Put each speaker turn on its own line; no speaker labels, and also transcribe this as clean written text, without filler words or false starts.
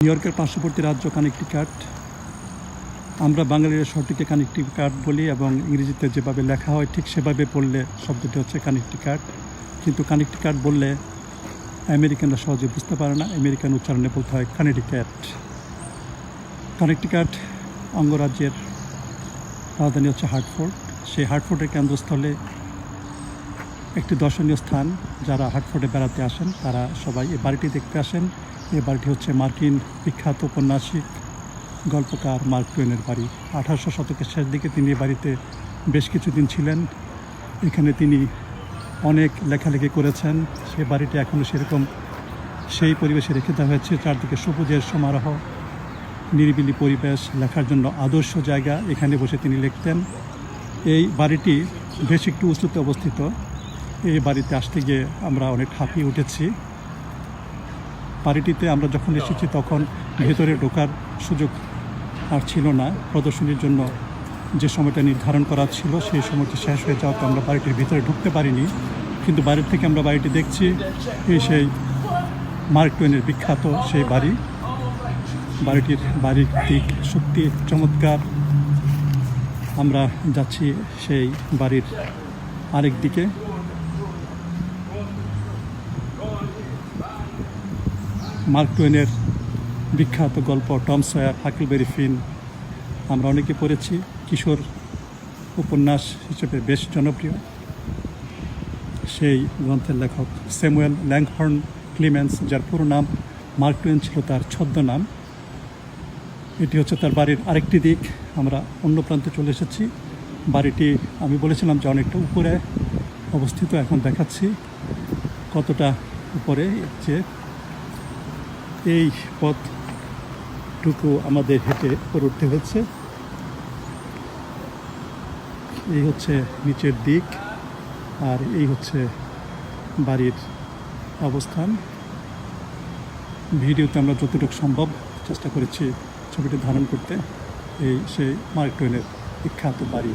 New ইয়র্কের পার্শ্ববর্তী রাজ্য কানেকটিকাট। আমরা বাঙালিরা শহরটিকে কানেকটিকাট বলি এবং ইংরেজিতে যেভাবে লেখা হয় ঠিক সেভাবে পড়লে শব্দটি হচ্ছে কানেকটিকাট। কিন্তু কানেকটিকাট বললে আমেরিকানরা সহজে বুঝতে পারে না, আমেরিকান উচ্চারণে বলতে হয় কানেকটিকাট। কানেকটিকাট অঙ্গরাজ্যের রাজধানী হচ্ছে হার্টফোর্ড। সেই হার্টফোর্ডের কেন্দ্রস্থলে একটি দর্শনীয় স্থান। যারা হার্টফোর্ডে বেড়াতে আসেন তারা সবাই এই বাড়িটি দেখতে আসেন। এই বাড়িটি হচ্ছে মার্কিন বিখ্যাত ঔপন্যাসিক গল্পকার মার্ক টুয়েনের বাড়ি। 1800 শতকের শেষ দিকে তিনি এই বাড়িতে বেশ কিছুদিন ছিলেন। এখানে তিনি অনেক লেখালেখি করেছেন। সে বাড়িটি এখনও সেরকম সেই পরিবেশে রেখে দেওয়া হয়েছে। চারদিকে সবুজের সমারোহ, নিরিবিলি পরিবেশ, লেখার জন্য আদর্শ জায়গা। এখানে বসে তিনি লিখতেন। এই বাড়িটি বেশ একটু উঁচুতে অবস্থিত। এই বাড়িতে আসতে গিয়ে আমরা অনেক হাঁপিয়ে উঠেছি। বাড়িটিতে আমরা যখন এসেছি তখন ভেতরে ঢোকার সুযোগ আর ছিল না। প্রদর্শনীর জন্য যে সময়টা নির্ধারণ করা ছিল সেই সময়টি শেষ হয়ে যাওয়াতে আমরা বাড়িটির ভিতরে ঢুকতে পারিনি। কিন্তু বাইরের থেকে আমরা বাড়িটি দেখছি। এই সেই মার্ক টুয়েনের বিখ্যাত সেই বাড়ি। বাড়িটির বাড়ির দিক সত্যি চমৎকার। আমরা যাচ্ছি সেই বাড়ির আরেক দিকে। মার্ক টুয়েনের বিখ্যাত গল্প টম সয়ার, হাকেলবেরি ফিন আমরা অনেকে পড়েছি। কিশোর উপন্যাস হিসেবে বেশ জনপ্রিয়। সেই গ্রন্থের লেখক স্যামুয়েল ল্যাংহর্ন ক্লিমেন্স, যার পুরো নাম মার্ক টুয়েন ছিল তার ছদ্মনাম। এটি হচ্ছে তার বাড়ির আরেকটি দিক। আমরা অন্য প্রান্তে চলে এসেছি। বাড়িটি আমি বলেছিলাম যে অনেকটা উপরে অবস্থিত। এখন দেখাচ্ছি কতটা উপরে। যে এই পথটুকু আমাদের হেঁটে উপরে উঠতে হয়েছে। এই হচ্ছে নিচের দিক, আর এই হচ্ছে বাড়ির অবস্থান। ভিডিওতে আমরা যতটুকু সম্ভব চেষ্টা করেছি ছবিটি ধারণ করতে। এই সেই মার্ক টুয়েনের বিখ্যাত বাড়ি।